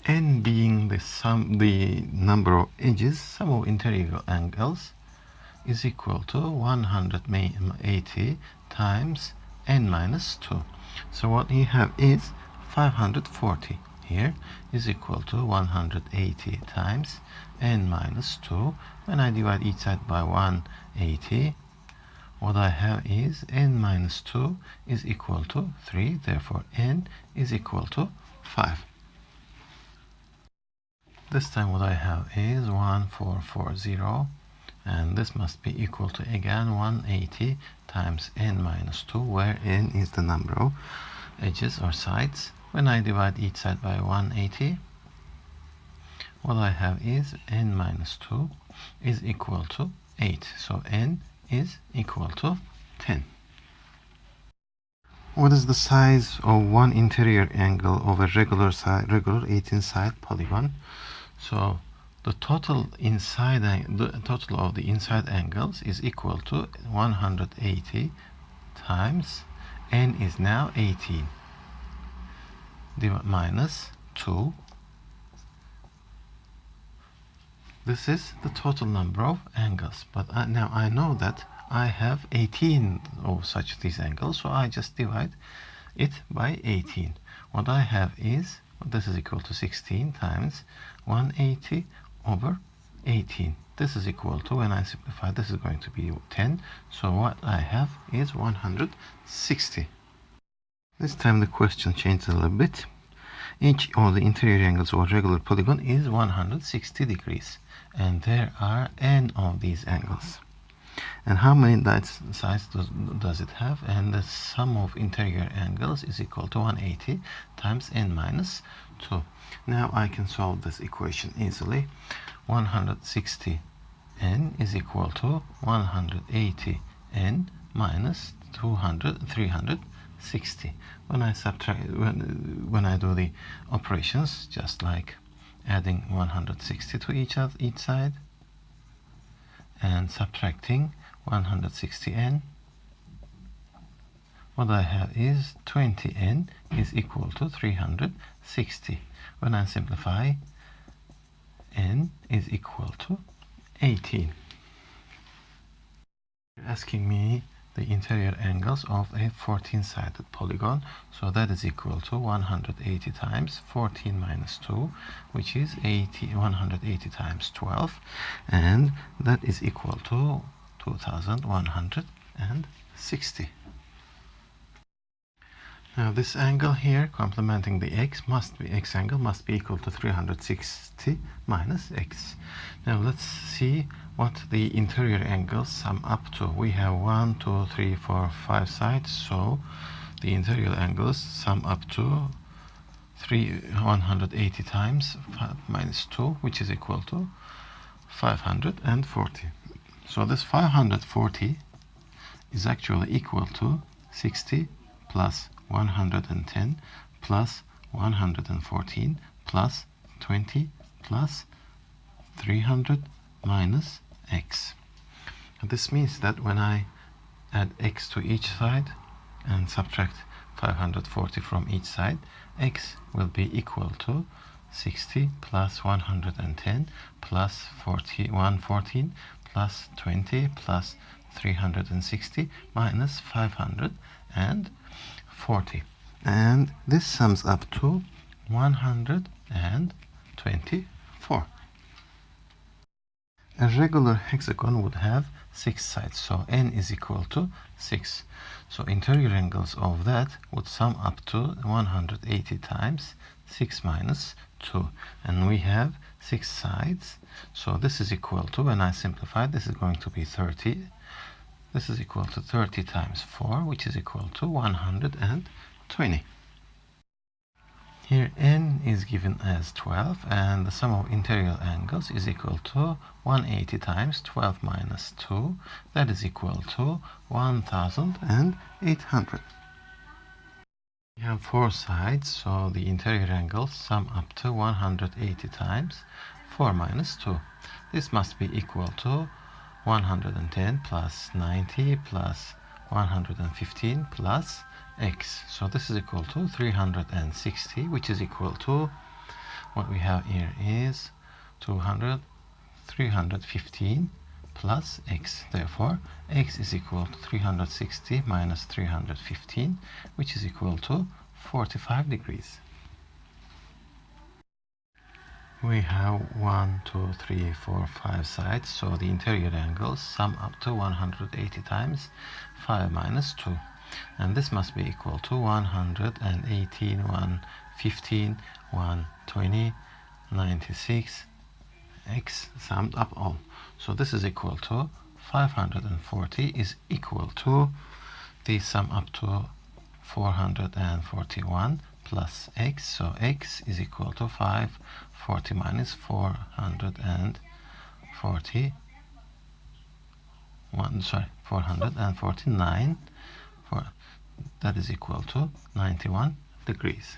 n being the number of edges, sum of interior angles is equal to 180 times n minus 2. So what you have is 540 here is equal to 180 times n minus 2. When I divide each side by 180, what I have is n minus 2 is equal to 3. Therefore, n is equal to 5. This time what I have is 1440, and this must be equal to again 180 times n minus 2, where n is the number of edges or sides. When I divide each side by 180, what I have is n minus 2 is equal to 8. So n is equal to 10. What is the size of one interior angle of a regular 18-side polygon? So the total of the inside angles is equal to 180 times n is now 18 minus 2. This is the total number of angles, but now I know that I have 18 of such these angles, so I just divide it by 18. What I have is, this is equal to 16 times 180 over 18. This is equal to, when I simplify, this is going to be 10. So what I have is 160. This time the question changes a little bit. Each of the interior angles of a regular polygon is 160 degrees. And there are n of these angles. And how many sides does it have? And the sum of interior angles is equal to 180 times n minus 2. Now I can solve this equation easily. 160 n is equal to 180 n minus 360. When I subtract, when I do the operations, just like adding 160 to each side and subtracting 160n, what I have is 20n is equal to 360. When I simplify, n is equal to 18. You're asking me the interior angles of a 14-sided polygon, so that is equal to 180 times 14 minus 2, which is 180 times 12, and that is equal to 2160. Now this angle here, complementing the x angle must be equal to 360 minus x. Now let's see what the interior angles sum up to. We have 1, 2, 3, 4, 5 sides, so the interior angles sum up to 180 times 5 minus 2, which is equal to 540. So this 540 is actually equal to 60 plus 110 plus 114 plus 20 plus 300 minus x. And this means that when I add x to each side and subtract 540 from each side, x will be equal to 60 plus 110 plus 114 plus 20 plus 360 minus 540. And this sums up to 124. A regular hexagon would have 6 sides, so n is equal to 6. So interior angles of that would sum up to 180 times 6 minus 2. And we have 6 sides, so this is equal to, when I simplify, this is going to be 30. This is equal to 30 times 4, which is equal to 120. Here n is given as 12, and the sum of interior angles is equal to 180 times 12 minus 2. That is equal to 1,800. We have 4 sides, so the interior angles sum up to 180 times 4 minus 2. This must be equal to 110 plus 90 plus 115 plus x. So this is equal to 360, which is equal to what we have here is 315 plus x. Therefore, x is equal to 360 minus 315, which is equal to 45 degrees. We have 1, 2, 3, 4, 5 sides, so the interior angles sum up to 180 times 5 minus 2. And this must be equal to 118, 115, 120, 96, x summed up all. So this is equal to 540 is equal to the sum up to 441 plus x. So x is equal to 540 minus 449. That is equal to 91 degrees.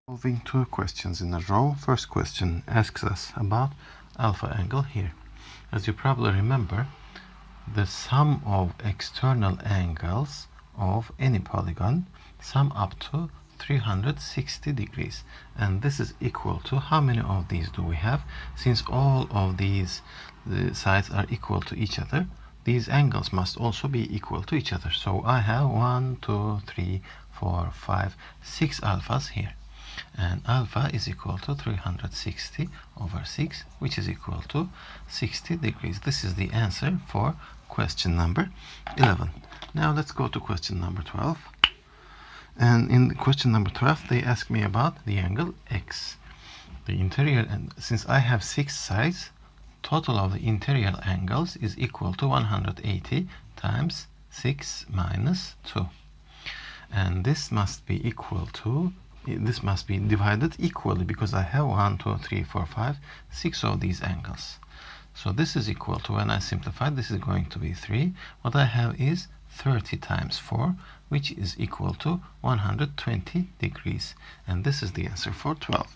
Solving two questions in a row. First question asks us about alpha angle here. As you probably remember, the sum of external angles of any polygon sum up to 360 degrees, and this is equal to how many of these do we have? Since all of these sides are equal to each other, these angles must also be equal to each other. So I have 1, 2, 3, 4, 5, 6 alphas here, and alpha is equal to 360 over 6, which is equal to 60 degrees. This is the answer for question number 11. Now let's go to question number 12. And in question number 12, they ask me about the angle x. The interior, and since I have 6 sides, total of the interior angles is equal to 180 times 6 minus 2. And this must be equal to, this must be divided equally, because I have 1, 2, 3, 4, 5, 6 of these angles. So this is equal to, when I simplify, this is going to be 3. What I have is 30 times 4, which is equal to 120 degrees. And this is the answer for 12.